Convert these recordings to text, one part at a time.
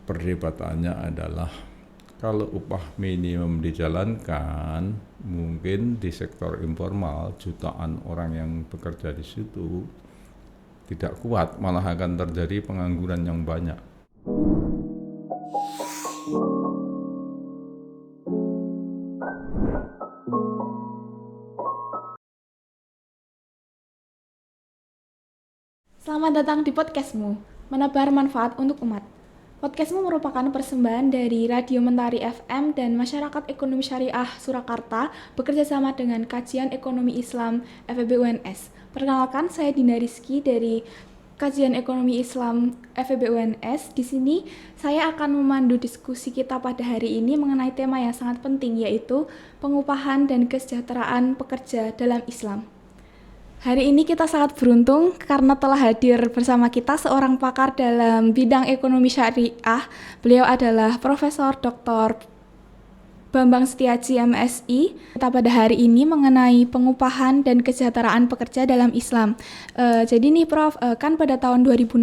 perdebatannya adalah kalau upah minimum dijalankan, mungkin di sektor informal jutaan orang yang bekerja di situ tidak kuat, malah akan terjadi pengangguran yang banyak. Selamat datang di podcastmu, menebar manfaat untuk umat. Podcastmu merupakan persembahan dari Radio Mentari FM dan Masyarakat Ekonomi Syariah Surakarta bekerja sama dengan Kajian Ekonomi Islam FEB UNS. Perkenalkan, saya Dina Rizky dari Kajian Ekonomi Islam FEB UNS. Di sini saya akan memandu diskusi kita pada hari ini mengenai tema yang sangat penting, yaitu pengupahan dan kesejahteraan pekerja dalam Islam. Hari ini kita sangat beruntung karena telah hadir bersama kita seorang pakar dalam bidang ekonomi syariah. Beliau adalah Profesor Dr. Bambang Setiaji MSI. Kita pada hari ini mengenai pengupahan dan kesejahteraan pekerja dalam Islam. Jadi nih Prof, kan pada tahun 2016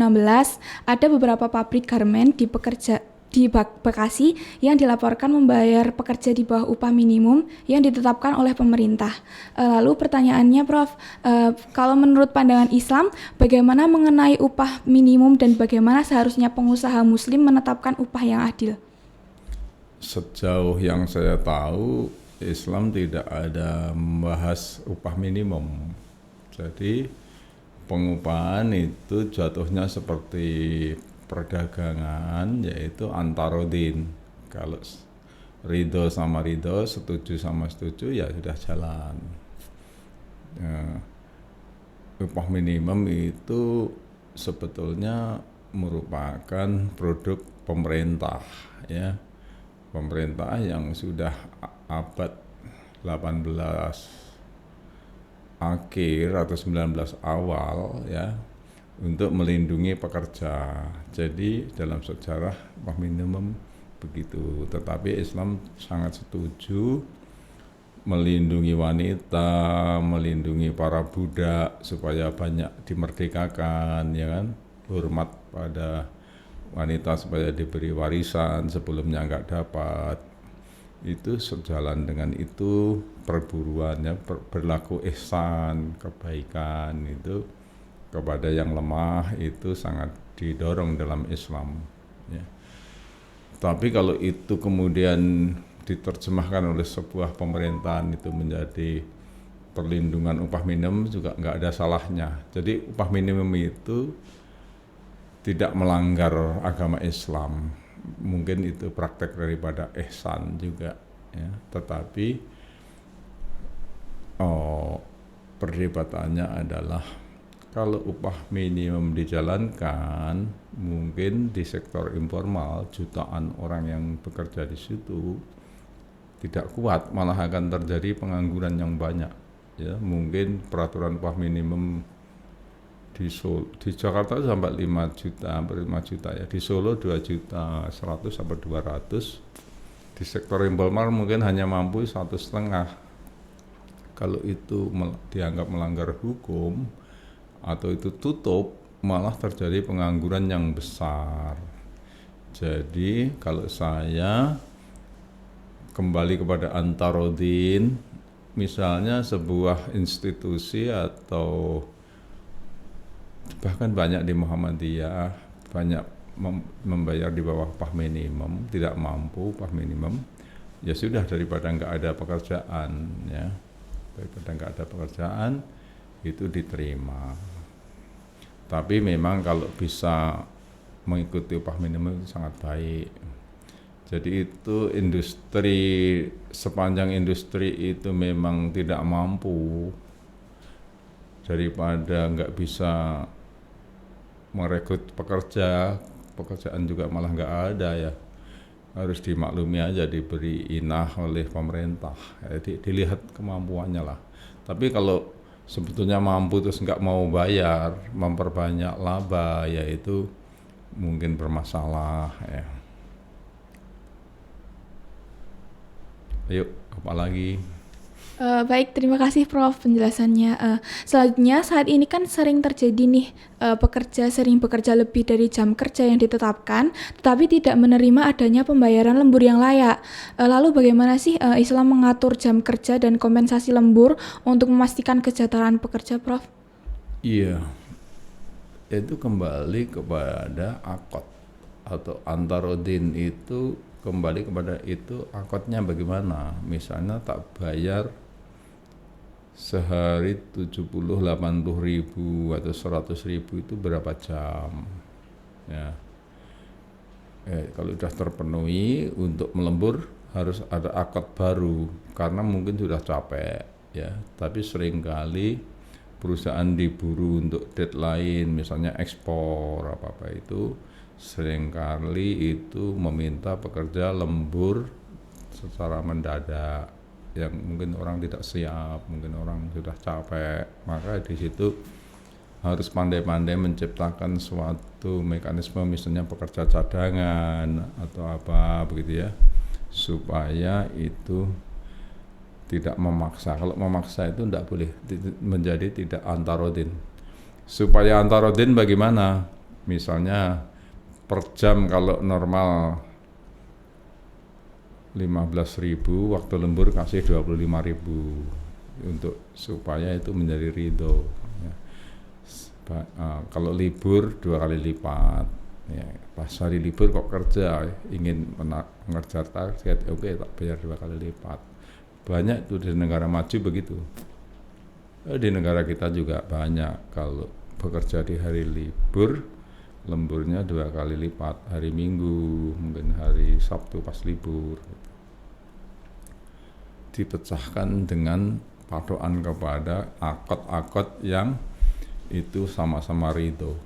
ada beberapa pabrik garmen di Bekasi yang dilaporkan membayar pekerja di bawah upah minimum yang ditetapkan oleh pemerintah. Lalu pertanyaannya Prof, kalau menurut pandangan Islam, bagaimana mengenai upah minimum dan bagaimana seharusnya pengusaha muslim menetapkan upah yang adil? Sejauh yang saya tahu, Islam tidak ada membahas upah minimum. Jadi pengupahan itu jatuhnya seperti perdagangan, yaitu antarodin. Kalau ridho sama ridho, setuju sama setuju, ya sudah jalan. Upah minimum itu sebetulnya merupakan produk pemerintah, ya. Pemerintah yang sudah abad 18 akhir atau 19 awal, ya, untuk melindungi pekerja. Jadi dalam sejarah upah minimum begitu. Tetapi Islam sangat setuju melindungi wanita, melindungi para budak supaya banyak dimerdekakan, ya kan? Hormat pada wanita supaya diberi warisan, sebelumnya nggak dapat. Itu sejalan dengan itu perburuannya, berlaku ihsan, kebaikan itu kepada yang lemah itu sangat didorong dalam Islam, ya. Tapi kalau itu kemudian diterjemahkan oleh sebuah pemerintahan itu menjadi perlindungan upah minimum, juga nggak ada salahnya. Jadi upah minimum itu tidak melanggar agama Islam. Mungkin itu praktek daripada ihsan juga, ya. Tetapi perdebatannya adalah kalau upah minimum dijalankan, mungkin di sektor informal jutaan orang yang bekerja di situ tidak kuat, malah akan terjadi pengangguran yang banyak, ya. Mungkin peraturan upah minimum di Jakarta sampai 5 juta, hampir 5 juta, ya. Di Solo 2 juta 100 sampai 200. Di sektor informal mungkin hanya mampu 1,5. Kalau itu dianggap melanggar hukum atau itu tutup, malah terjadi pengangguran yang besar. Jadi kalau saya kembali kepada antarodin, misalnya sebuah institusi atau bahkan banyak di Muhammadiyah banyak membayar di bawah upah minimum, tidak mampu upah minimum, ya sudah, daripada nggak ada pekerjaan, ya, daripada nggak ada pekerjaan itu diterima. Tapi memang kalau bisa mengikuti upah minimum itu sangat baik. Jadi itu industri, sepanjang industri itu memang tidak mampu, daripada nggak bisa merekrut pekerjaan juga malah nggak ada, ya. Harus dimaklumi aja, diberi inah oleh pemerintah. Jadi dilihat kemampuannya lah. Tapi kalau sebetulnya mampu terus nggak mau bayar, memperbanyak laba, yaitu mungkin bermasalah, ya. Ayo, apa lagi? Baik, terima kasih Prof penjelasannya. Selanjutnya, saat ini kan sering terjadi nih pekerja sering bekerja lebih dari jam kerja yang ditetapkan, tetapi tidak menerima adanya pembayaran lembur yang layak. Lalu bagaimana sih Islam mengatur jam kerja dan kompensasi lembur untuk memastikan kesejahteraan pekerja, Prof? Iya, itu kembali kepada akad atau antarodin, itu kembali kepada itu akadnya bagaimana. Misalnya tak bayar sehari 70, 80 ribu atau 100 ribu itu berapa jam ya. Kalau sudah terpenuhi untuk melembur harus ada akad baru karena mungkin sudah capek ya. Tapi seringkali perusahaan diburu untuk deadline, misalnya ekspor apa-apa itu, seringkali itu meminta pekerja lembur secara mendadak, yang mungkin orang tidak siap, mungkin orang sudah capek. Maka di situ harus pandai-pandai menciptakan suatu mekanisme, misalnya pekerja cadangan atau apa begitu ya, supaya itu tidak memaksa. Kalau memaksa itu tidak boleh, menjadi tidak antarodin. Supaya antarodin bagaimana? Misalnya per jam kalau normal 15.000, waktu lembur kasih 25.000 untuk supaya itu menjadi ridho ya. Kalau libur 2 kali lipat ya. Pas hari libur kok kerja ingin mengejar target, oke, tak bayar 2 kali lipat. Banyak itu di negara maju begitu. Di negara kita juga banyak, kalau bekerja di hari libur lemburnya 2 kali lipat, hari Minggu, mungkin hari Sabtu pas libur. Dipecahkan dengan padoan kepada akad-akad yang itu sama-sama ridho,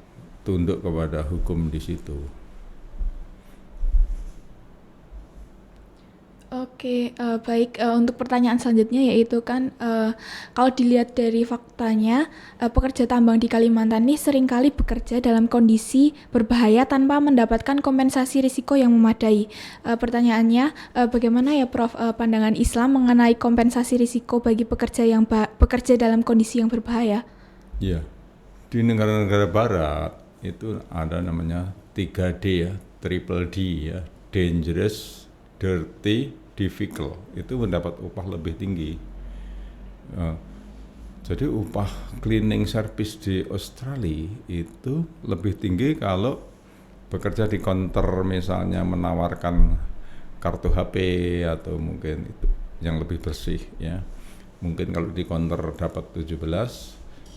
tunduk kepada hukum di situ. Oke, baik. Untuk pertanyaan selanjutnya yaitu kan kalau dilihat dari faktanya pekerja tambang di Kalimantan ini seringkali bekerja dalam kondisi berbahaya tanpa mendapatkan kompensasi risiko yang memadai. Pertanyaannya, bagaimana ya Prof pandangan Islam mengenai kompensasi risiko bagi pekerja yang bekerja dalam kondisi yang berbahaya? Iya, di negara-negara barat itu ada namanya 3D ya, triple D ya, dangerous, dirty, difficult, itu mendapat upah lebih tinggi. Jadi upah cleaning service di Australia itu lebih tinggi kalau bekerja di counter, misalnya menawarkan kartu HP atau mungkin itu yang lebih bersih ya. Mungkin kalau di counter dapat 17,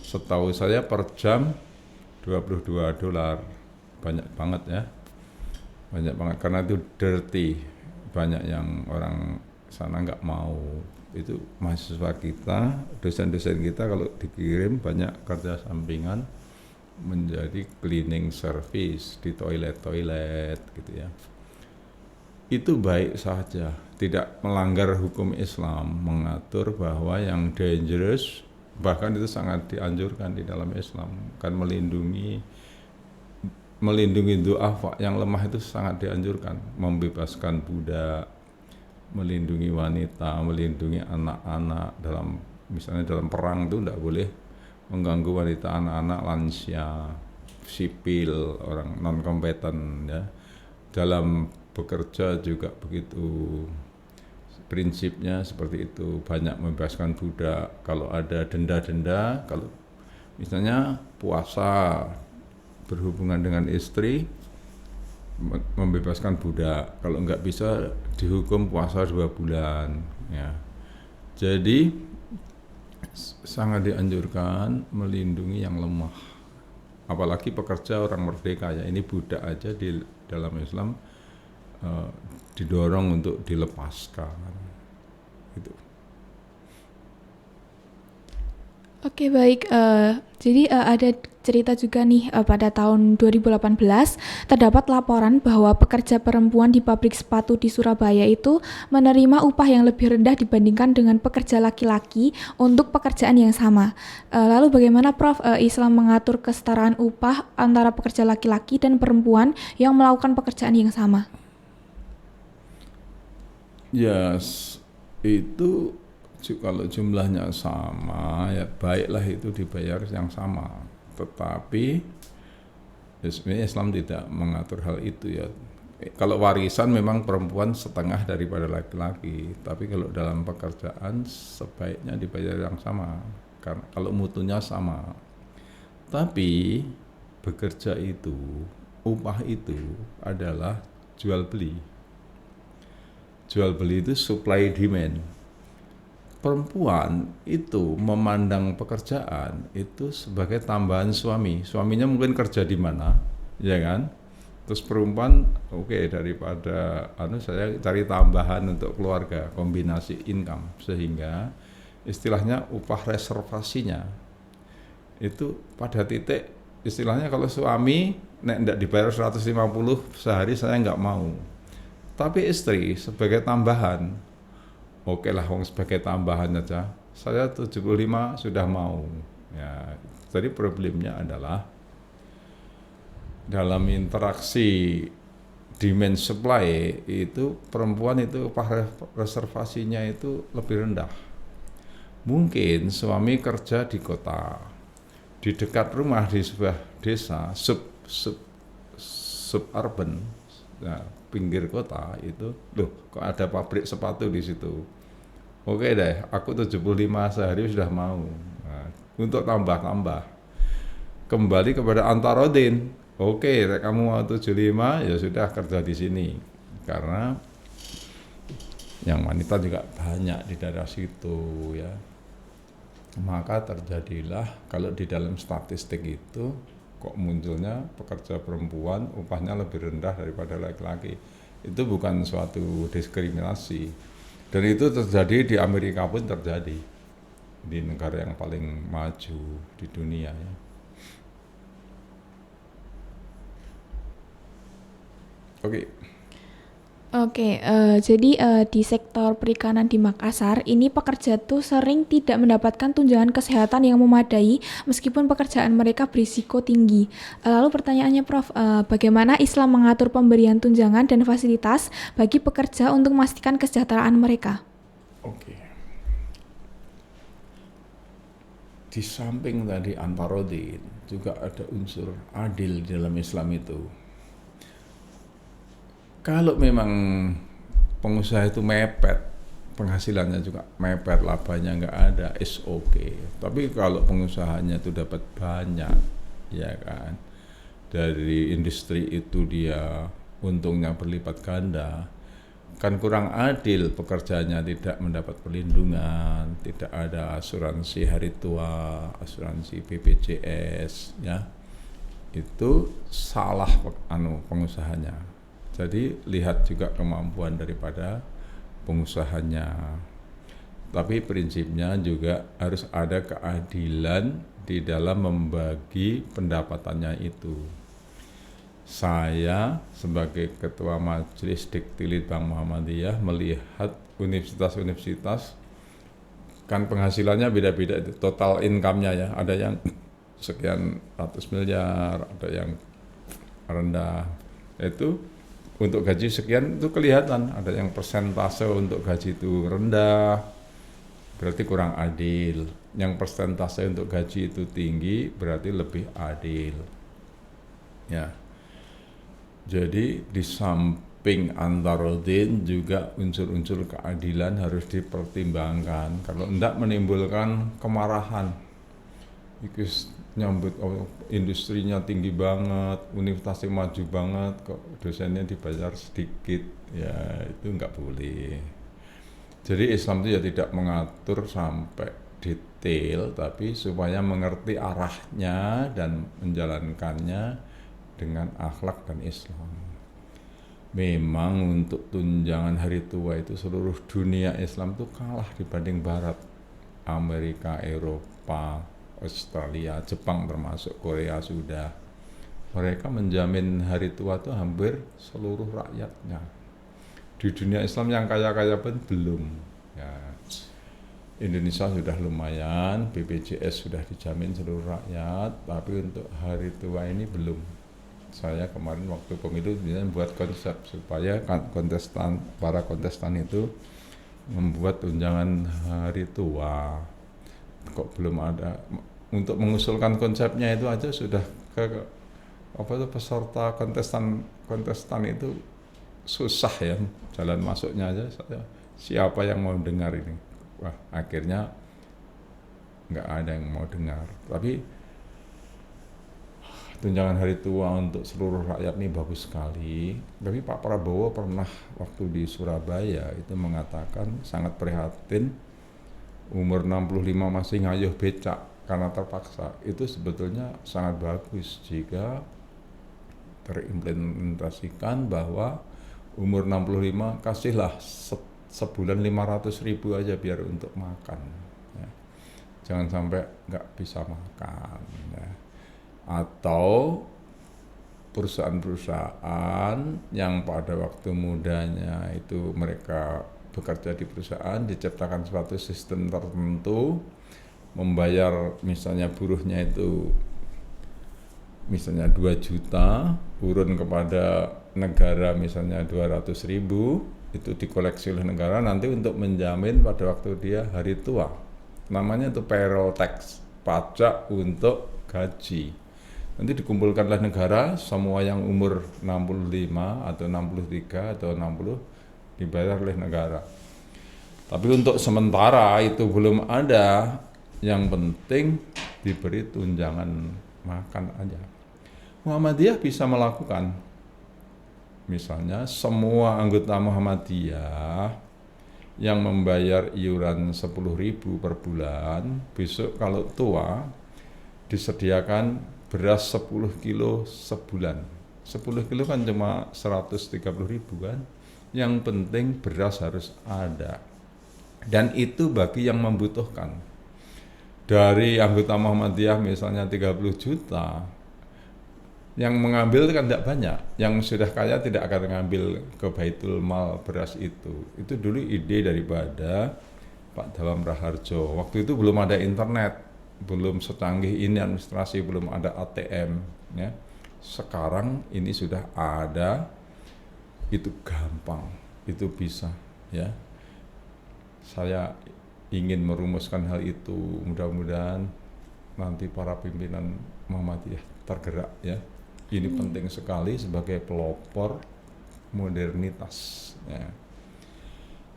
setahu saya per jam $22, banyak banget ya, banyak banget karena itu dirty. Banyak yang orang sana nggak mau. Itu mahasiswa kita, dosen-dosen kita kalau dikirim banyak kerja sampingan menjadi cleaning service di toilet-toilet gitu ya. Itu baik saja, tidak melanggar hukum Islam, mengatur bahwa yang dangerous, bahkan itu sangat dianjurkan di dalam Islam, kan melindungi du'afa, yang lemah itu sangat dianjurkan, membebaskan budak, melindungi wanita, melindungi anak-anak. Dalam misalnya dalam perang itu tidak boleh mengganggu wanita, anak-anak, lansia, sipil, orang non kompeten ya. Dalam bekerja juga begitu, prinsipnya seperti itu, banyak membebaskan budak. Kalau ada denda-denda, kalau misalnya puasa berhubungan dengan istri, membebaskan budak, kalau nggak bisa dihukum puasa 2 bulan ya. Jadi sangat dianjurkan melindungi yang lemah, apalagi pekerja orang merdeka ya. Ini budak aja di dalam Islam didorong untuk dilepaskan gitu. Oke, baik. Jadi ada cerita juga nih pada tahun 2018 terdapat laporan bahwa pekerja perempuan di pabrik sepatu di Surabaya itu menerima upah yang lebih rendah dibandingkan dengan pekerja laki-laki untuk pekerjaan yang sama. Lalu bagaimana Prof Islam mengatur kesetaraan upah antara pekerja laki-laki dan perempuan yang melakukan pekerjaan yang sama? Yes, itu Kalau jumlahnya sama, ya baiklah itu dibayar yang sama. Tetapi sebenarnya Islam tidak mengatur hal itu ya. Kalau warisan memang perempuan setengah daripada laki-laki, tapi kalau dalam pekerjaan sebaiknya dibayar yang sama, karena kalau mutunya sama. Tapi bekerja itu, upah itu adalah jual beli. Jual beli itu supply demand. Perempuan itu memandang pekerjaan itu sebagai tambahan suami. Suaminya mungkin kerja di mana, ya kan? Terus perempuan, daripada saya cari tambahan untuk keluarga, kombinasi income, sehingga istilahnya upah reservasinya itu pada titik istilahnya kalau suami ndak dibayar 150 sehari saya nggak mau. Tapi istri sebagai tambahan, lah sebagai tambahan aja, saya 75 sudah mau. Ya, jadi problemnya adalah dalam interaksi demand supply itu perempuan itu upah reservasinya itu lebih rendah. Mungkin suami kerja di kota, di dekat rumah di sebuah desa suburban, nah, pinggir kota itu, kok ada pabrik sepatu di situ. Deh, aku 75 sehari sudah mau. Nah, untuk tambah-tambah kembali kepada Antarodin. Kamu mau 75 ya sudah kerja di sini, karena yang wanita juga banyak di daerah situ ya. Maka terjadilah kalau di dalam statistik itu kok munculnya pekerja perempuan upahnya lebih rendah daripada laki-laki. Itu bukan suatu diskriminasi, dan itu terjadi di Amerika pun terjadi, di negara yang paling maju di dunia ya. Jadi di sektor perikanan di Makassar ini pekerja tuh sering tidak mendapatkan tunjangan kesehatan yang memadai meskipun pekerjaan mereka berisiko tinggi. Lalu pertanyaannya Prof, bagaimana Islam mengatur pemberian tunjangan dan fasilitas bagi pekerja untuk memastikan kesejahteraan mereka? Di samping tadi Antarodin juga ada unsur adil di dalam Islam itu. Kalau memang pengusaha itu mepet, penghasilannya juga mepet, labanya nggak ada, is okay. Tapi kalau pengusahanya itu dapat banyak, ya kan, dari industri itu dia untungnya berlipat ganda, kan kurang adil pekerjanya tidak mendapat perlindungan, tidak ada asuransi hari tua, asuransi BPJS, ya, itu salah pengusahanya. Jadi lihat juga kemampuan daripada pengusahanya. Tapi prinsipnya juga harus ada keadilan di dalam membagi pendapatannya itu. Saya sebagai Ketua Majelis Diktilit Bank Muhammadiyah melihat universitas-universitas kan penghasilannya beda-beda, total income-nya ya, ada yang sekian ratus miliar, ada yang rendah. Itu untuk gaji sekian itu kelihatan, ada yang persentase untuk gaji itu rendah, berarti kurang adil. Yang persentase untuk gaji itu tinggi, berarti lebih adil. Ya. Jadi di samping Antarodin juga unsur-unsur keadilan harus dipertimbangkan. Kalau tidak menimbulkan kemarahan, nyambut industrinya tinggi banget, universitasnya maju banget, kok dosennya dibayar sedikit, ya itu nggak boleh. Jadi Islam itu ya tidak mengatur sampai detail, tapi supaya mengerti arahnya dan menjalankannya dengan akhlak dan Islam. Memang untuk tunjangan hari tua itu seluruh dunia Islam itu kalah dibanding Barat, Amerika, Eropa, Australia, Jepang termasuk Korea sudah. Mereka menjamin hari tua itu hampir seluruh rakyatnya. Di dunia Islam yang kaya-kaya pun belum. Ya. Indonesia sudah lumayan, BPJS sudah dijamin seluruh rakyat, tapi untuk hari tua ini belum. Saya kemarin waktu pemilu buat konsep supaya para kontestan itu membuat tunjangan hari tua. Kok belum ada, untuk mengusulkan konsepnya itu aja sudah ke peserta kontestan itu susah ya, jalan masuknya aja siapa yang mau dengar ini. Wah, akhirnya nggak ada yang mau dengar. Tapi tunjangan hari tua untuk seluruh rakyat ini bagus sekali. Tapi Pak Prabowo pernah waktu di Surabaya itu mengatakan sangat prihatin umur 65 masih ngayuh becak karena terpaksa. Itu sebetulnya sangat bagus jika terimplementasikan bahwa umur 65 kasihlah sebulan 500.000 aja biar untuk makan ya. Jangan sampai nggak bisa makan ya. Atau perusahaan-perusahaan yang pada waktu mudanya itu mereka bekerja di perusahaan diciptakan suatu sistem tertentu membayar misalnya buruhnya itu misalnya 2 juta turun kepada negara misalnya 200.000 itu dikoleksi oleh negara nanti untuk menjamin pada waktu dia hari tua, namanya itu payroll tax, pajak untuk gaji, nanti dikumpulkan oleh negara semua yang umur 65 atau 63 atau 60 dibayar oleh negara. Tapi untuk sementara itu belum ada, yang penting diberi tunjangan makan aja. Muhammadiyah bisa melakukan, misalnya semua anggota Muhammadiyah yang membayar iuran 10.000 per bulan, besok kalau tua disediakan beras 10 kilo sebulan. 10 kilo kan cuma 130.000 kan, yang penting beras harus ada. Dan itu bagi yang membutuhkan. Dari anggota Muhammadiyah misalnya 30 juta, yang mengambil kan tidak banyak, yang sudah kaya tidak akan mengambil ke Baitul Mal beras itu. Itu dulu ide daripada Pak Dawam Raharjo. Waktu itu belum ada internet, belum secanggih ini administrasi, belum ada ATM. Ya. Sekarang ini sudah ada, itu gampang, itu bisa. Ya. Saya ingin merumuskan hal itu, mudah-mudahan nanti para pimpinan Muhammadiyah tergerak ya. Ini penting sekali sebagai pelopor modernitas ya.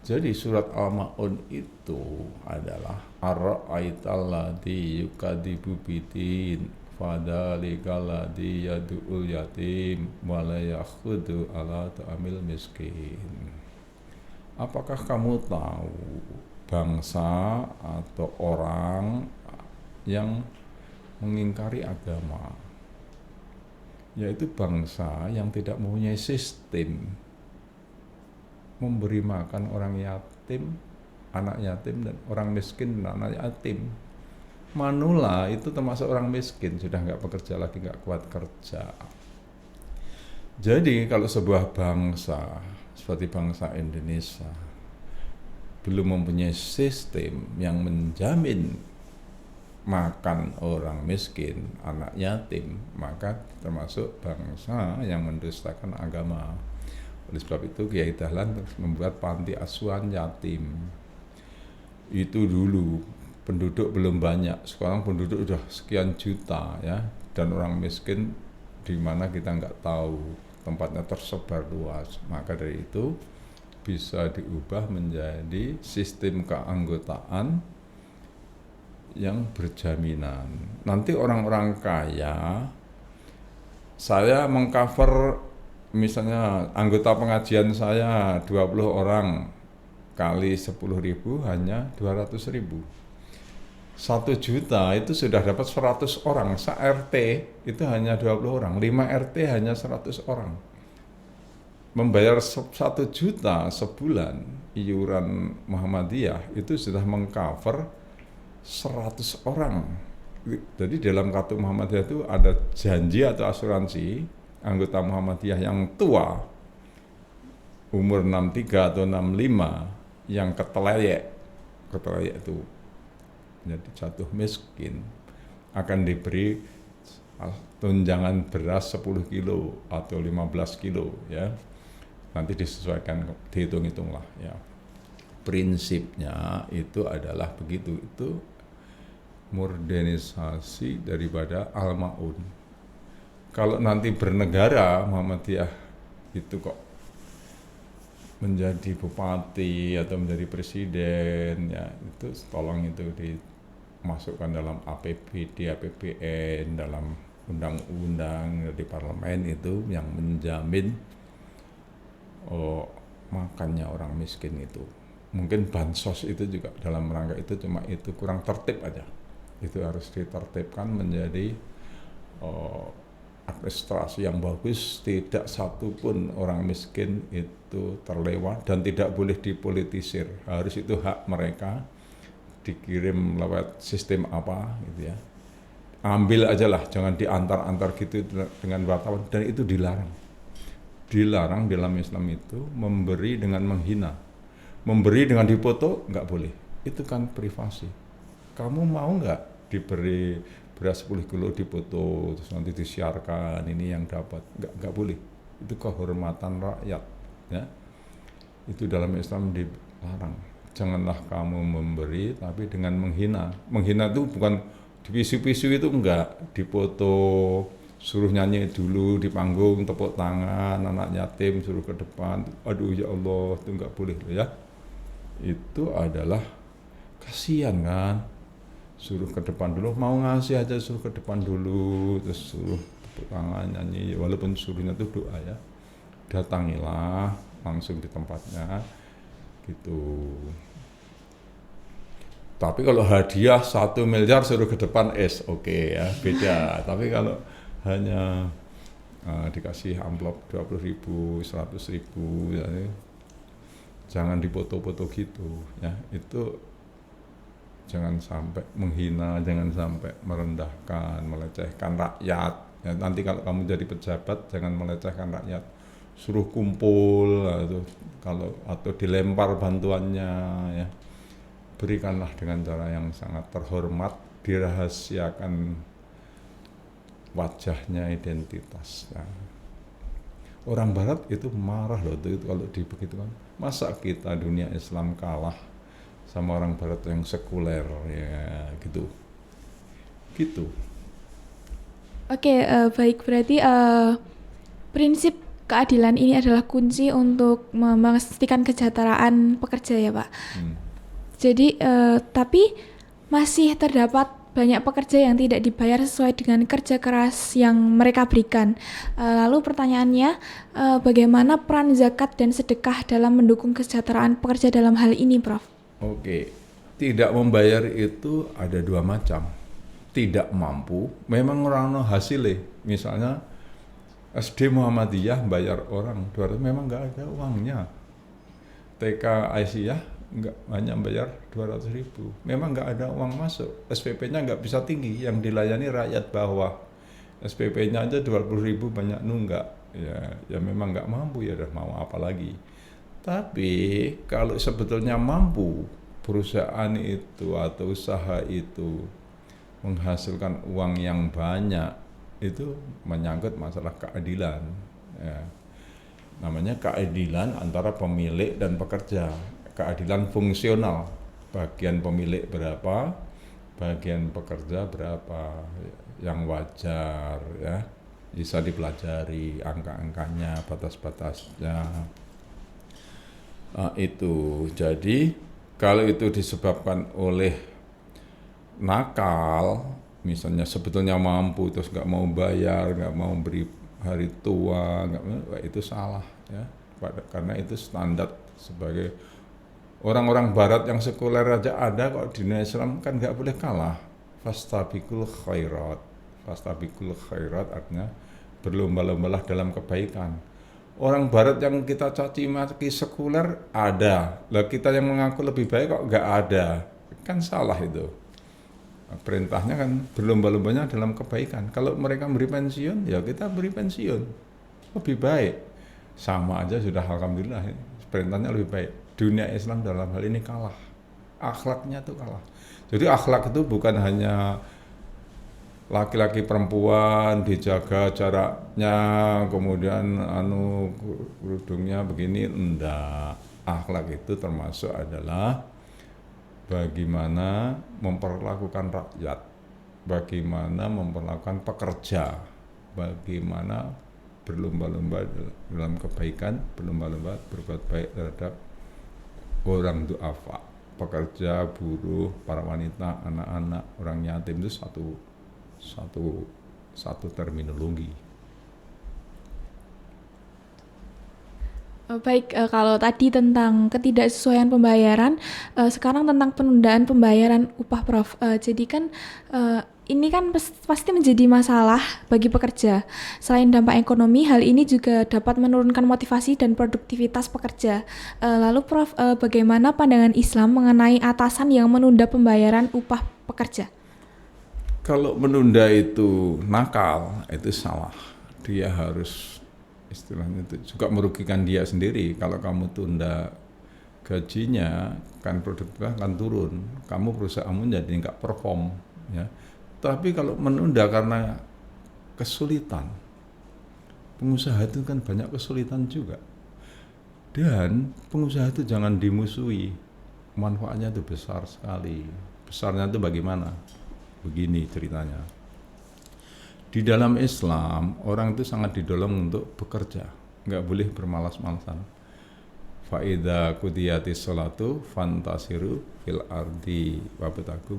Jadi surat Al-Ma'un itu adalah ar-ra'aital ladzi yukadzibu bidin fadzalikal ladzi yad'ul yatim wa la yakhuddu ala ta'amil miskin. Apakah kamu tahu bangsa atau orang yang mengingkari agama? Yaitu bangsa yang tidak mempunyai sistem memberi makan orang yatim, anak yatim dan orang miskin dan anak yatim. Manula itu termasuk orang miskin, sudah nggak bekerja lagi, nggak kuat kerja. Jadi kalau sebuah bangsa seperti bangsa Indonesia belum mempunyai sistem yang menjamin makan orang miskin, anak yatim, maka termasuk bangsa yang mendustakan agama. Oleh sebab itu Kiai Dahlan membuat panti asuhan yatim. Itu dulu penduduk belum banyak, sekarang penduduk sudah sekian juta ya, dan orang miskin di mana kita nggak tahu, tempatnya tersebar luas. Maka dari itu bisa diubah menjadi sistem keanggotaan yang berjaminan. Nanti orang-orang kaya, saya mengcover misalnya anggota pengajian saya 20 orang kali 10.000 hanya 200.000. 1 juta itu sudah dapat 100 orang, se-RT itu hanya 20 orang, 5 RT hanya 100 orang. Membayar 1 juta sebulan iuran Muhammadiyah itu sudah mengcover 100 orang. Jadi dalam kartu Muhammadiyah itu ada janji atau asuransi anggota Muhammadiyah yang tua umur 63 atau 65 yang keteleyek itu jadi jatuh miskin akan diberi tunjangan beras 10 kilo atau 15 kilo ya. Nanti disesuaikan, dihitung-hitung lah ya. prinsipnya itu adalah begitu, itu modernisasi daripada Al-Ma'un. Kalau nanti bernegara Muhammadiyah itu kok menjadi bupati atau menjadi presiden, ya itu tolong itu dimasukkan dalam APBD, APBN, dalam undang-undang di parlemen itu yang menjamin makannya orang miskin itu. Mungkin bansos itu juga dalam rangka itu, cuma itu kurang tertib aja. Itu harus ditertibkan menjadi administrasi yang bagus, tidak satupun orang miskin itu terlewat dan tidak boleh dipolitisir. Harus itu hak mereka, dikirim lewat sistem apa gitu ya. Ambil aja lah, jangan diantar-antar gitu dengan wartawan, dan itu dilarang. Dilarang dalam Islam itu memberi dengan menghina. Memberi dengan dipoto nggak boleh. Itu kan privasi. Kamu mau nggak diberi beras 10 kilo dipoto terus nanti disiarkan ini yang dapat? Nggak boleh. Itu kehormatan rakyat, ya. Itu dalam Islam dilarang. Janganlah kamu memberi tapi dengan menghina. Menghina itu bukan dipisu-pisu, itu enggak, dipoto, suruh nyanyi dulu di panggung, tepuk tangan, anak yatim suruh ke depan. Aduh ya Allah, itu enggak boleh ya. Itu adalah kasihan kan. Suruh ke depan dulu, mau ngasih aja suruh ke depan dulu, terus suruh tepuk tangan, nyanyi, walaupun suruhnya itu doa ya. Datangilah langsung di tempatnya gitu. Tapi kalau hadiah 1 miliar suruh ke depan oke ya, beda. Tapi kalau hanya dikasih amplop 20.000, 100.000 ya, jangan dipoto-foto gitu ya. Itu jangan sampai menghina, jangan sampai merendahkan, melecehkan rakyat ya. Nanti kalau kamu jadi pejabat jangan melecehkan rakyat, suruh kumpul atau dilempar bantuannya ya. Berikanlah dengan cara yang sangat terhormat, dirahasiakan wajahnya, identitasnya. Orang Barat itu marah loh itu kalau dibegitukan. Masa kita dunia Islam kalah sama orang Barat yang sekuler ya gitu. Gitu. Oke, baik, berarti prinsip keadilan ini adalah kunci untuk memastikan kesejahteraan pekerja ya Pak. Jadi tapi masih terdapat banyak pekerja yang tidak dibayar sesuai dengan kerja keras yang mereka berikan. Lalu pertanyaannya, bagaimana peran zakat dan sedekah dalam mendukung kesejahteraan pekerja dalam hal ini, Prof? Oke, tidak membayar itu ada 2 macam. Tidak mampu, memang orang hasilnya. Misalnya SD Muhammadiyah bayar orang 200, memang nggak ada uangnya. TK Aisyah hanya bayar 200.000, memang nggak ada uang masuk. SPP-nya nggak bisa tinggi, yang dilayani rakyat bawah. SPP-nya aja 20.000 banyak nunggak. Ya memang nggak mampu, ya udah mau apa lagi. Tapi kalau sebetulnya mampu, perusahaan itu atau usaha itu menghasilkan uang yang banyak, itu menyangkut masalah keadilan. Ya. Namanya keadilan antara pemilik dan pekerja. Keadilan fungsional, bagian pemilik berapa, bagian pekerja berapa, yang wajar ya, bisa dipelajari angka-angkanya, batas-batasnya. Itu jadi kalau itu disebabkan oleh nakal, misalnya sebetulnya mampu terus nggak mau bayar, nggak mau beri hari tua, itu salah ya, karena itu standar sebagai orang-orang Barat yang sekuler aja ada kok. Di dunia Islam kan nggak boleh kalah. Fastabiqul khairat. Fastabiqul khairat artinya berlomba-lombalah dalam kebaikan. Orang Barat yang kita caci maki sekuler ada. Lah kita yang mengaku lebih baik kok nggak ada. Kan salah itu. Perintahnya kan berlomba-lombanya dalam kebaikan. Kalau mereka beri pensiun, ya kita beri pensiun. Lebih baik. Sama aja sudah, alhamdulillah. Perintahnya lebih baik. Dunia Islam dalam hal ini kalah, akhlaknya tuh kalah. Jadi akhlak itu bukan hanya laki-laki perempuan dijaga jaraknya, kemudian kerudungnya begini, enggak. Akhlak itu termasuk adalah bagaimana memperlakukan rakyat, bagaimana memperlakukan pekerja, bagaimana berlomba-lomba dalam kebaikan, berlomba-lomba berbuat baik terhadap orang du'afa, pekerja, buruh, para wanita, anak-anak, orang yatim. Itu satu terminologi. Baik, kalau tadi tentang ketidaksesuaian pembayaran, sekarang tentang penundaan pembayaran upah, Prof. Jadi kan ini kan pasti menjadi masalah bagi pekerja. Selain dampak ekonomi, hal ini juga dapat menurunkan motivasi dan produktivitas pekerja. Lalu Prof, bagaimana pandangan Islam mengenai atasan yang menunda pembayaran upah pekerja? Kalau menunda itu nakal, itu salah. Dia harus, istilahnya itu juga merugikan dia sendiri. Kalau kamu tunda gajinya, kan produktivitas akan turun. Kamu perusahaanmu jadi nggak perform, ya. Tapi kalau menunda karena kesulitan, pengusaha itu kan banyak kesulitan juga. Dan pengusaha itu jangan dimusuhi, manfaatnya itu besar sekali. Besarnya itu bagaimana? Begini ceritanya. Di dalam Islam, orang itu sangat didorong untuk bekerja, nggak boleh bermalas-malasan. Fa'idha kudiyatis sholatu fantasiru fil ardi wabtaghu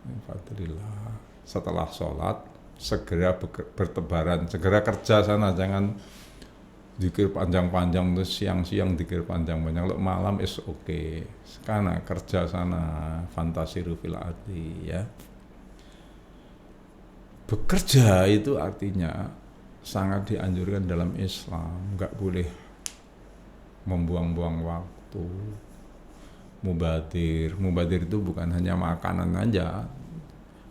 min fadlillah. Setelah sholat, segera bertebaran, segera kerja sana, jangan zikir panjang-panjang terus siang-siang zikir panjang-panjang. Kalau malam is okay. Karena kerja sana, fantasiru fil ardi, ya. Bekerja itu artinya sangat dianjurkan dalam Islam, nggak boleh membuang-buang waktu. Mubadir itu bukan hanya makanan aja.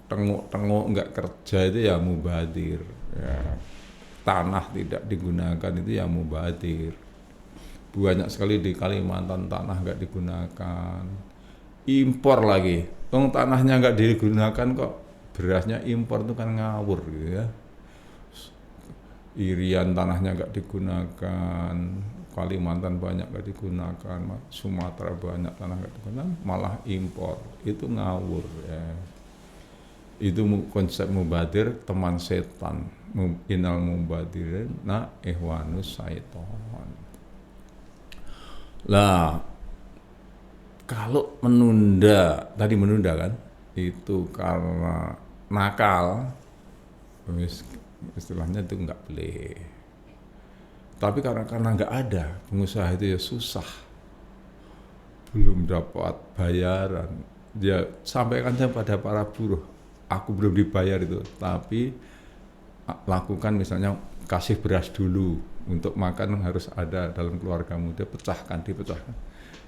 Tengok-tengok nggak kerja itu ya mubadir. Ya. Tanah tidak digunakan itu ya mubadir. Banyak sekali di Kalimantan tanah nggak digunakan. Impor lagi. Tanahnya nggak digunakan kok berasnya impor, itu kan ngawur gitu ya. Irian tanahnya nggak digunakan, Kalimantan banyak nggak digunakan, Sumatera banyak tanah nggak digunakan, malah impor. Itu ngawur ya. Itu konsep mubadir, teman setan. Innal mubadirin na ihwanus syaiton. Lah, kalau menunda, tadi menunda kan, itu karena nakal, istilahnya itu nggak boleh. Tapi karena nggak ada, pengusaha itu ya susah, belum dapat bayaran, dia sampaikan pada para buruh, aku belum dibayar itu, tapi lakukan misalnya kasih beras dulu, untuk makan harus ada dalam keluargamu, dia dipecahkan.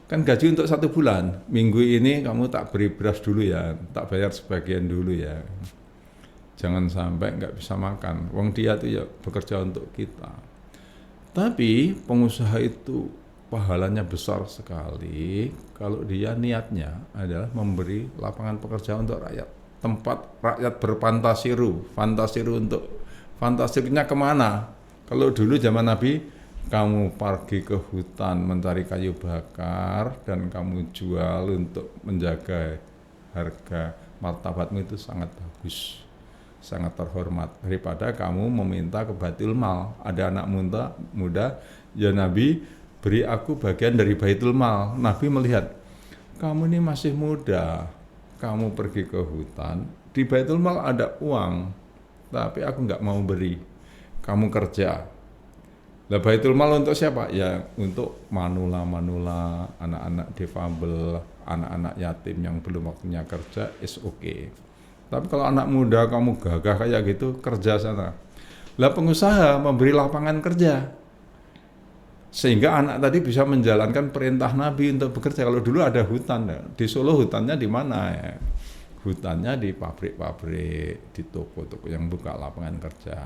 Kan gaji untuk 1 bulan, minggu ini kamu tak beri beras dulu ya, tak bayar sebagian dulu ya. Jangan sampai nggak bisa makan, wong dia tuh ya bekerja untuk kita. Tapi pengusaha itu pahalanya besar sekali kalau dia niatnya adalah memberi lapangan pekerjaan untuk rakyat. Tempat rakyat berfantasiru, fantasirunya kemana? Kalau dulu zaman Nabi, kamu pergi ke hutan mencari kayu bakar dan kamu jual untuk menjaga harga martabatmu, itu sangat bagus, sangat terhormat, daripada kamu meminta ke Baitul Mal. Ada anak muda, ya Nabi beri aku bagian dari Baitul Mal. Nabi melihat kamu ini masih muda, kamu pergi ke hutan, di Baitul Mal ada uang, tapi aku nggak mau beri, kamu kerja. Lah Baitul Mal untuk siapa? Ya untuk manula, anak-anak difabel, anak-anak yatim yang belum waktunya kerja, is okay. Tapi kalau anak muda kamu gagah kayak gitu, kerja sana. Lah pengusaha memberi lapangan kerja, sehingga anak tadi bisa menjalankan perintah Nabi untuk bekerja. Kalau dulu ada hutan, di Solo hutannya di mana ya? Hutannya di pabrik-pabrik, di toko-toko yang buka lapangan kerja.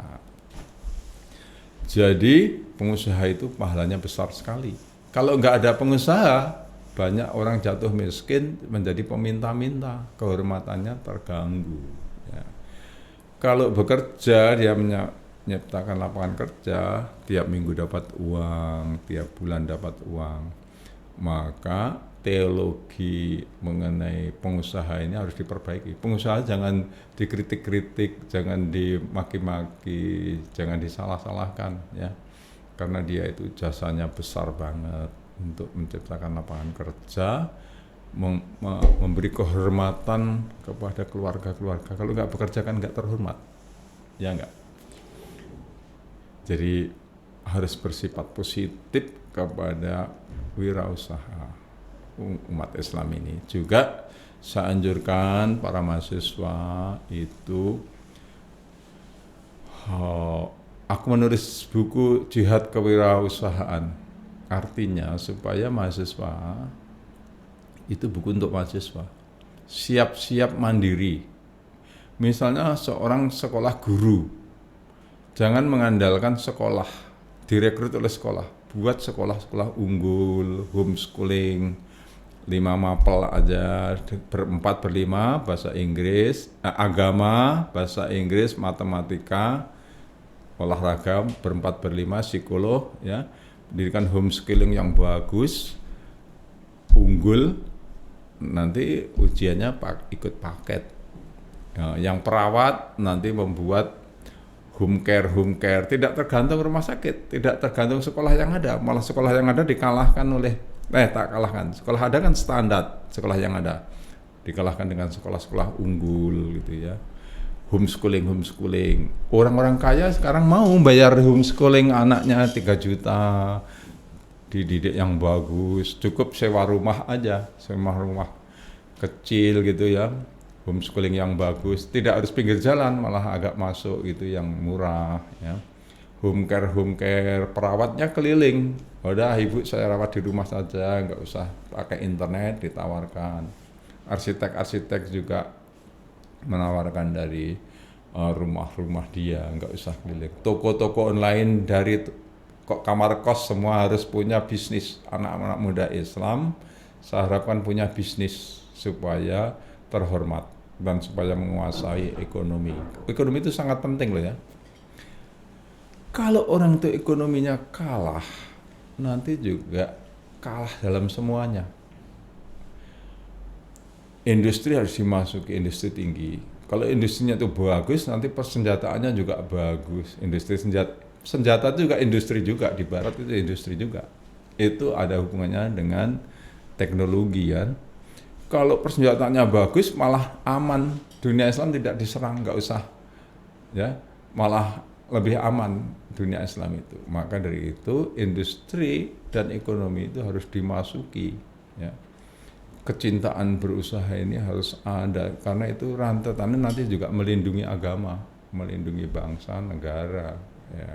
Jadi pengusaha itu pahalanya besar sekali. Kalau nggak ada pengusaha, banyak orang jatuh miskin, menjadi peminta-minta, kehormatannya terganggu. Ya. Kalau bekerja, dia menciptakan lapangan kerja, tiap minggu dapat uang, tiap bulan dapat uang. Maka teologi mengenai pengusaha ini harus diperbaiki. Pengusaha jangan dikritik-kritik, jangan dimaki-maki, jangan disalah-salahkan ya. Karena dia itu jasanya besar banget untuk menciptakan lapangan kerja, memberi kehormatan kepada keluarga-keluarga. Kalau nggak bekerja kan nggak terhormat, ya nggak. Jadi harus bersifat positif kepada wirausaha umat Islam ini. Juga saya anjurkan para mahasiswa itu, aku menulis buku Jihad Kewirausahaan. Artinya supaya mahasiswa, itu buku untuk mahasiswa, siap-siap mandiri. Misalnya seorang sekolah guru, jangan mengandalkan sekolah, direkrut oleh sekolah. Buat sekolah-sekolah unggul, homeschooling, 5 mapel aja, 4/5 bahasa Inggris, agama, bahasa Inggris, matematika, olahraga, 4/5 psikolog, ya. Dirikan homeschooling yang bagus, unggul, nanti ujiannya ikut paket. Nah, yang perawat nanti membuat home care, tidak tergantung rumah sakit, tidak tergantung sekolah yang ada, malah sekolah yang ada dikalahkan oleh, tak kalahkan, sekolah ada kan standar, sekolah yang ada dikalahkan dengan sekolah-sekolah unggul gitu ya. Homeschooling, orang-orang kaya sekarang mau bayar homeschooling anaknya 3 juta, dididik yang bagus, cukup sewa rumah aja, sewa rumah kecil gitu ya. Homeschooling yang bagus, tidak harus pinggir jalan, malah agak masuk gitu yang murah ya. Home care, perawatnya keliling. Udah ibu saya rawat di rumah saja, nggak usah pakai internet, ditawarkan. Arsitek juga menawarkan dari rumah-rumah dia, nggak usah keliling. Toko-toko online dari kamar kos semua harus punya bisnis. Anak-anak muda Islam saya harapkan punya bisnis supaya terhormat dan supaya menguasai ekonomi. Ekonomi itu sangat penting loh ya. Kalau orang itu ekonominya kalah, nanti juga kalah dalam semuanya. Industri harus dimasuki, industri tinggi. Kalau industrinya itu bagus, nanti persenjataannya juga bagus. Industri senjata juga industri juga, di barat itu industri juga. Itu ada hubungannya dengan teknologi kan. Kalau persenjataannya bagus malah aman, dunia Islam tidak diserang, nggak usah ya, malah lebih aman dunia Islam itu. Maka dari itu industri dan ekonomi itu harus dimasuki ya. Kecintaan berusaha ini harus ada, karena itu rentetannya nanti juga melindungi agama, melindungi bangsa, negara ya.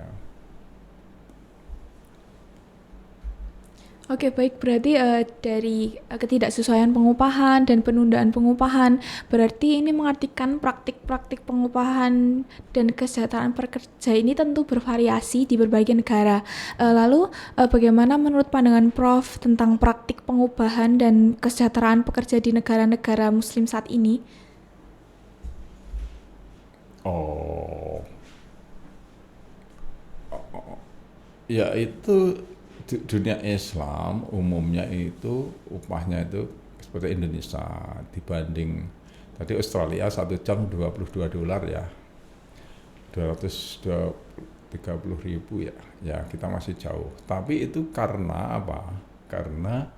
Oke, baik. Berarti dari ketidaksesuaian pengupahan dan penundaan pengupahan, berarti ini mengartikan praktik-praktik pengupahan dan kesejahteraan pekerja ini tentu bervariasi di berbagai negara. Lalu, bagaimana menurut pandangan Prof tentang praktik pengupahan dan kesejahteraan pekerja di negara-negara Muslim saat ini? Ya itu dunia Islam umumnya itu upahnya itu seperti Indonesia, dibanding tadi Australia 1 jam $22 ya, 230.000 ya kita masih jauh. Tapi itu karena apa? Karena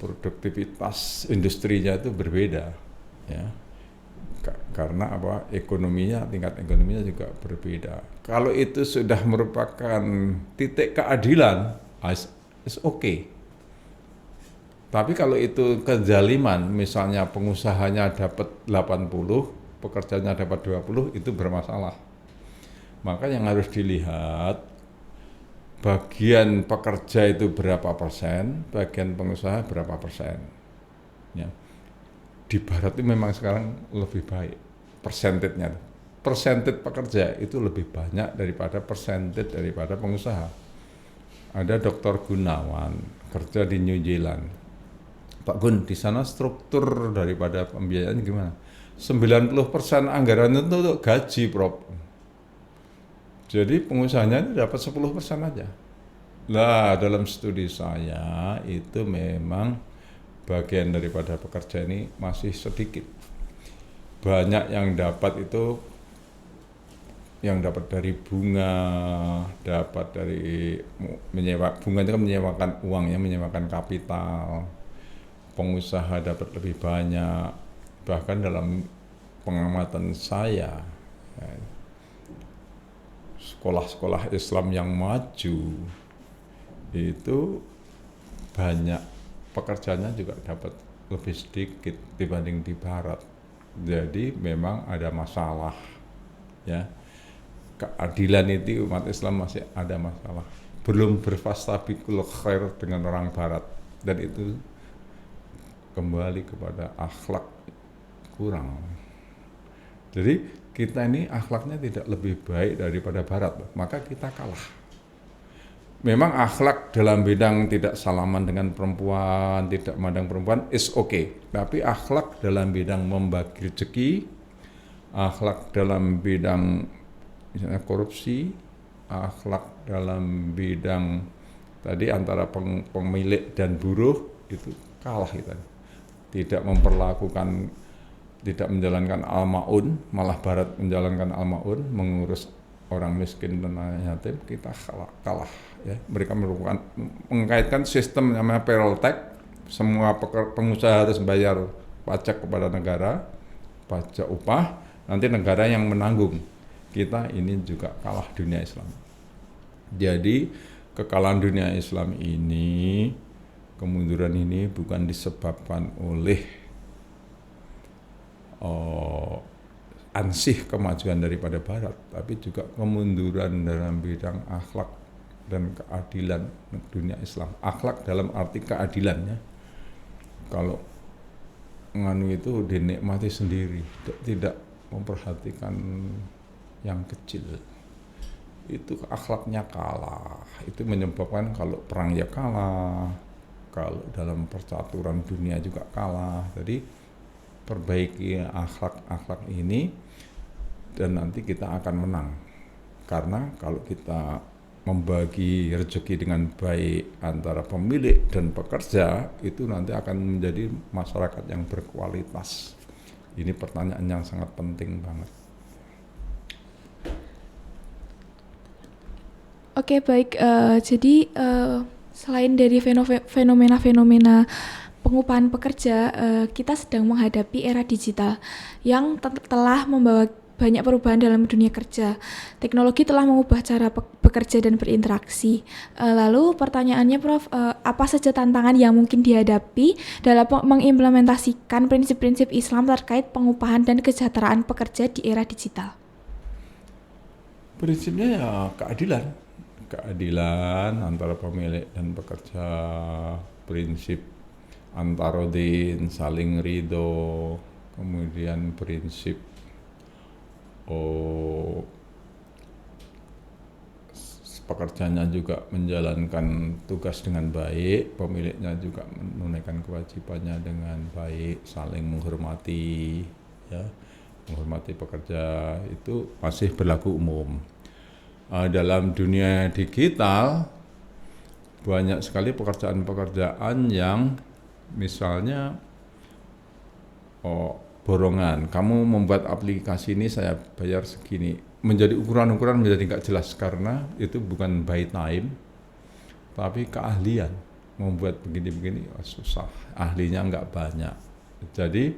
produktivitas industrinya itu berbeda ya. Karena apa? Tingkat ekonominya juga berbeda. Kalau itu sudah merupakan titik keadilan, it's okay. Tapi kalau itu kezaliman, misalnya pengusahanya dapat 80, pekerjanya dapat 20, itu bermasalah. Maka yang harus dilihat, bagian pekerja itu berapa persen, bagian pengusaha berapa persen. Ya. Di barat itu memang sekarang lebih baik persentasenya. Persentage pekerja itu lebih banyak daripada persentage daripada pengusaha. Ada Dr. Gunawan kerja di New Zealand. Pak Gun, di sana struktur daripada pembiayaan gimana? 90% anggaran itu untuk gaji, Prof. Jadi pengusahanya itu dapat 10% aja. Lah, dalam studi saya itu memang bagian daripada pekerja ini masih sedikit. Banyak yang dapat itu yang dapat dari bunga, dapat dari menyewa, bunga itu kan menyewakan uang ya, menyewakan kapital. Pengusaha dapat lebih banyak. Bahkan dalam pengamatan saya, ya, sekolah-sekolah Islam yang maju itu banyak pekerjaannya juga dapat lebih sedikit dibanding di barat. Jadi memang ada masalah ya. Keadilan itu umat Islam masih ada masalah. Belum berfastabiqul khair dengan orang barat, dan itu kembali kepada akhlak kurang. Jadi kita ini akhlaknya tidak lebih baik daripada barat, maka kita kalah. Memang akhlak dalam bidang tidak salaman dengan perempuan, tidak memandang perempuan is okay. Tapi akhlak dalam bidang membagi rezeki, akhlak dalam bidang misalnya korupsi, akhlak dalam bidang tadi antara pemilik dan buruh itu kalah kita. Tidak memperlakukan, tidak menjalankan al-ma'un, malah barat menjalankan al-ma'un, mengurus orang miskin dan yatim, kita kalah ya. Mereka mengkaitkan sistem namanya payroll tax, semua pengusaha harus bayar pajak kepada negara, pajak upah, nanti negara yang menanggung. Kita ini juga kalah dunia Islam. Jadi kekalahan dunia Islam ini, kemunduran ini bukan disebabkan oleh ansih kemajuan daripada barat, tapi juga kemunduran dalam bidang akhlak dan keadilan dunia Islam. Akhlak dalam arti keadilannya. Kalau nganu itu dinikmati sendiri, tidak memperhatikan yang kecil, itu akhlaknya kalah. Itu menyebabkan kalau perang ya kalah, kalau dalam percaturan dunia juga kalah. Jadi perbaiki akhlak-akhlak ini dan nanti kita akan menang. Karena kalau kita membagi rezeki dengan baik antara pemilik dan pekerja, itu nanti akan menjadi masyarakat yang berkualitas. Ini pertanyaan yang sangat penting banget. Oke, baik. Jadi selain dari fenomena-fenomena pengupahan pekerja, kita sedang menghadapi era digital yang telah membawa banyak perubahan dalam dunia kerja. Teknologi telah mengubah cara bekerja dan berinteraksi. Lalu pertanyaannya, Prof, apa saja tantangan yang mungkin dihadapi dalam mengimplementasikan prinsip-prinsip Islam terkait pengupahan dan kesejahteraan pekerja di era digital? Prinsipnya ya keadilan antara pemilik dan pekerja, prinsip antarodin, saling ridho, kemudian prinsip pekerjanya juga menjalankan tugas dengan baik, pemiliknya juga menunaikan kewajibannya dengan baik, saling menghormati, ya, menghormati pekerja, itu masih berlaku umum. Dalam dunia digital banyak sekali pekerjaan-pekerjaan yang misalnya borongan, kamu membuat aplikasi ini saya bayar segini, menjadi ukuran-ukuran menjadi nggak jelas karena itu bukan by time tapi keahlian. Membuat begini-begini susah, ahlinya nggak banyak. Jadi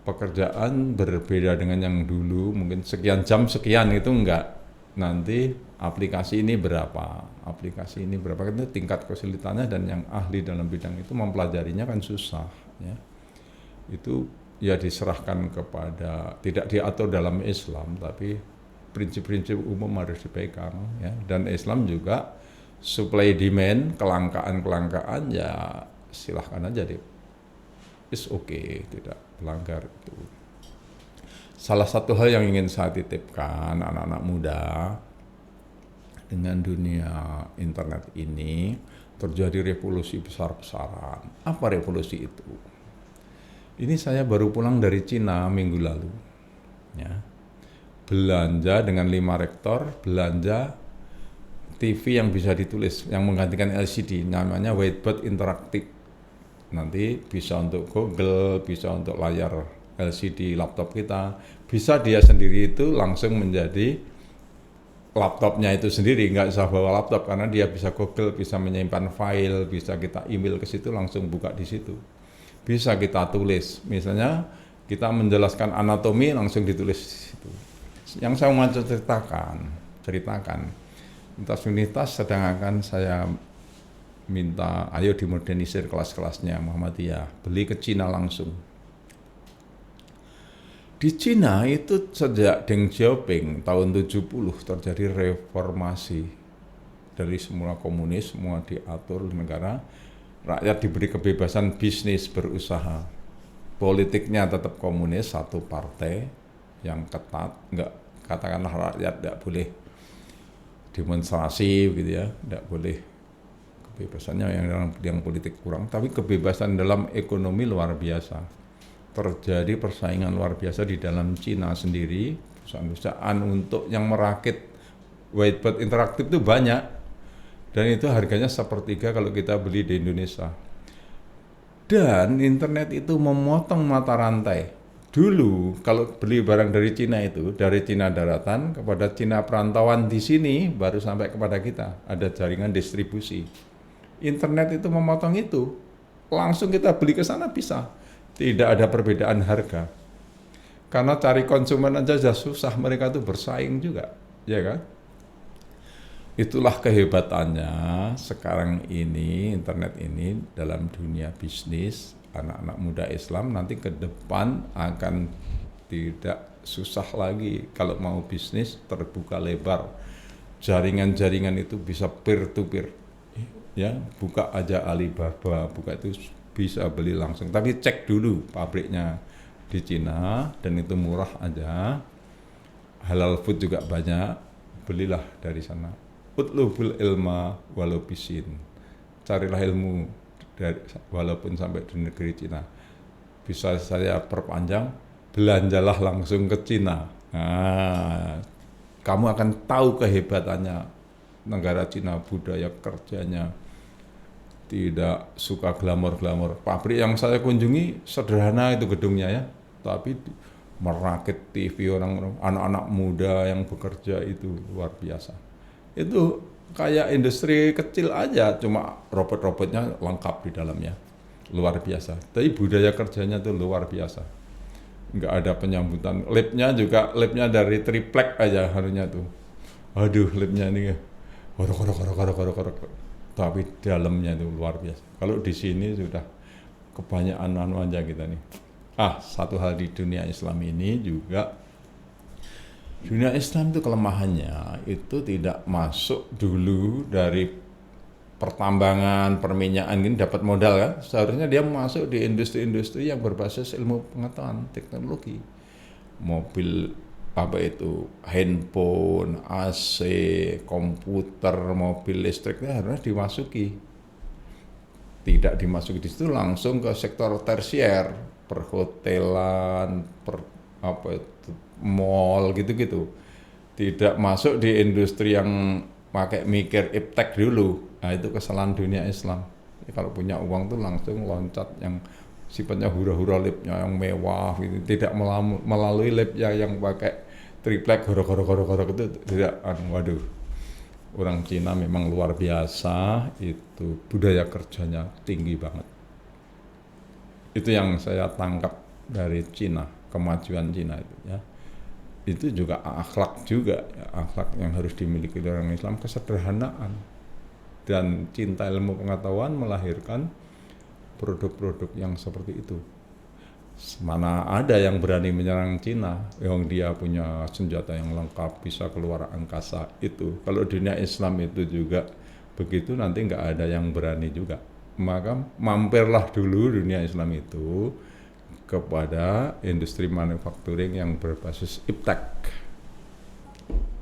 pekerjaan berbeda dengan yang dulu, mungkin sekian jam sekian, itu enggak. Nanti aplikasi ini berapa, itu tingkat kesulitannya, dan yang ahli dalam bidang itu mempelajarinya kan susah ya. Itu ya diserahkan kepada, tidak diatur dalam Islam, tapi prinsip-prinsip umum harus dipegang ya. Dan Islam juga supply demand, kelangkaan ya silahkan aja deh, is okay, tidak melanggar itu. Salah satu hal yang ingin saya titipkan anak-anak muda, dengan dunia internet ini terjadi revolusi besar-besaran. Apa revolusi itu? Ini saya baru pulang dari Cina minggu lalu, ya. Belanja dengan 5 rektor, belanja TV yang bisa ditulis, yang menggantikan LCD, namanya whiteboard interaktif. Nanti bisa untuk Google, bisa untuk layar LCD laptop kita, bisa dia sendiri itu langsung menjadi laptopnya itu sendiri, nggak usah bawa laptop karena dia bisa Google, bisa menyimpan file, bisa kita email ke situ langsung buka di situ. Bisa kita tulis, misalnya kita menjelaskan anatomi langsung ditulis di situ. Yang saya mau ceritakan, universitas sedang akan saya minta, ayo dimodernisir kelas-kelasnya Muhammadiyah, beli ke Cina langsung. Di Cina itu sejak Deng Xiaoping tahun 70 terjadi reformasi. Dari semua komunis, semua diatur negara, rakyat diberi kebebasan bisnis berusaha. Politiknya tetap komunis, satu partai yang ketat, enggak, katakanlah rakyat enggak boleh demonstrasi gitu ya, enggak boleh, kebebasannya yang politik kurang, tapi kebebasan dalam ekonomi luar biasa. Terjadi persaingan luar biasa di dalam Cina sendiri, perusahaan-perusahaan untuk yang merakit whiteboard interaktif itu banyak, dan itu harganya sepertiga kalau kita beli di Indonesia. Dan internet itu memotong mata rantai. Dulu kalau beli barang dari Cina itu, dari Cina daratan kepada Cina perantauan di sini baru sampai kepada kita, ada jaringan distribusi. Internet itu memotong itu, langsung kita beli ke sana bisa. Tidak ada perbedaan harga. Karena cari konsumen aja sudah susah, mereka tuh bersaing juga, ya kan? Itulah kehebatannya sekarang ini, internet ini dalam dunia bisnis. Anak-anak muda Islam nanti ke depan akan tidak susah lagi kalau mau bisnis, terbuka lebar. Jaringan-jaringan itu bisa peer to peer. Ya, buka aja Alibaba, buka itu bisa beli langsung. Tapi cek dulu pabriknya di Cina dan itu murah aja. Halal food juga banyak, belilah dari sana. Utlubul ilma walau bisin. Carilah ilmu dari, walaupun sampai di negeri Cina. Bisa saya perpanjang, belanjalah langsung ke Cina. Nah, kamu akan tahu kehebatannya negara Cina, budaya kerjanya. Tidak suka glamor-glamor. Pabrik yang saya kunjungi sederhana itu gedungnya ya, tapi merakit TV orang anak-anak muda yang bekerja itu luar biasa. Itu kayak industri kecil aja, cuma robot-robotnya lengkap di dalamnya, luar biasa. Tapi budaya kerjanya tuh luar biasa. Nggak ada penyambutan. Labnya dari triplek aja harusnya tuh. Aduh, labnya ini korok. Tapi dalamnya itu luar biasa. Kalau di sini sudah kebanyakan aja kita nih. Satu hal di dunia Islam ini juga, dunia Islam itu kelemahannya itu tidak masuk dulu dari pertambangan, perminyakan ini dapat modal kan. Seharusnya dia masuk di industri-industri yang berbasis ilmu pengetahuan, teknologi. Mobil handphone, AC, komputer, mobil listriknya harusnya dimasuki. Tidak dimasuki di situ, langsung ke sektor tersier, perhotelan, mall gitu-gitu. Tidak masuk di industri yang pakai mikir iptek dulu. Nah, itu kesalahan dunia Islam. Kalau punya uang tuh langsung loncat yang sifatnya hura-hura labnya yang mewah gitu, tidak melalui lab yang pakai triplek horok itu tidak. Waduh, orang Cina memang luar biasa, itu budaya kerjanya tinggi banget. Itu yang saya tangkap dari Cina, kemajuan Cina itu ya. Itu juga akhlak juga, ya, akhlak yang harus dimiliki oleh orang Islam, kesederhanaan dan cinta ilmu pengetahuan melahirkan produk-produk yang seperti itu. Mana ada yang berani menyerang Cina yang dia punya senjata yang lengkap, bisa keluar angkasa itu. Kalau dunia Islam itu juga begitu, nanti nggak ada yang berani juga. Maka mampirlah dulu dunia Islam itu kepada industri manufacturing yang berbasis iptek.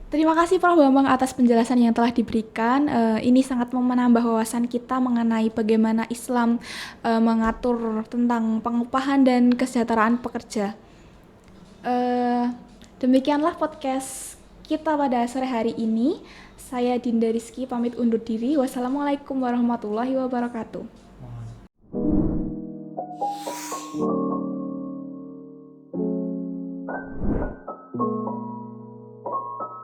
Terima kasih Prof. Bambang atas penjelasan yang telah diberikan. Ini sangat menambah wawasan kita mengenai bagaimana Islam mengatur tentang pengupahan dan kesejahteraan pekerja. Demikianlah podcast kita pada sore hari ini. Saya Dinda Rizky pamit undur diri. Wassalamualaikum warahmatullahi wabarakatuh.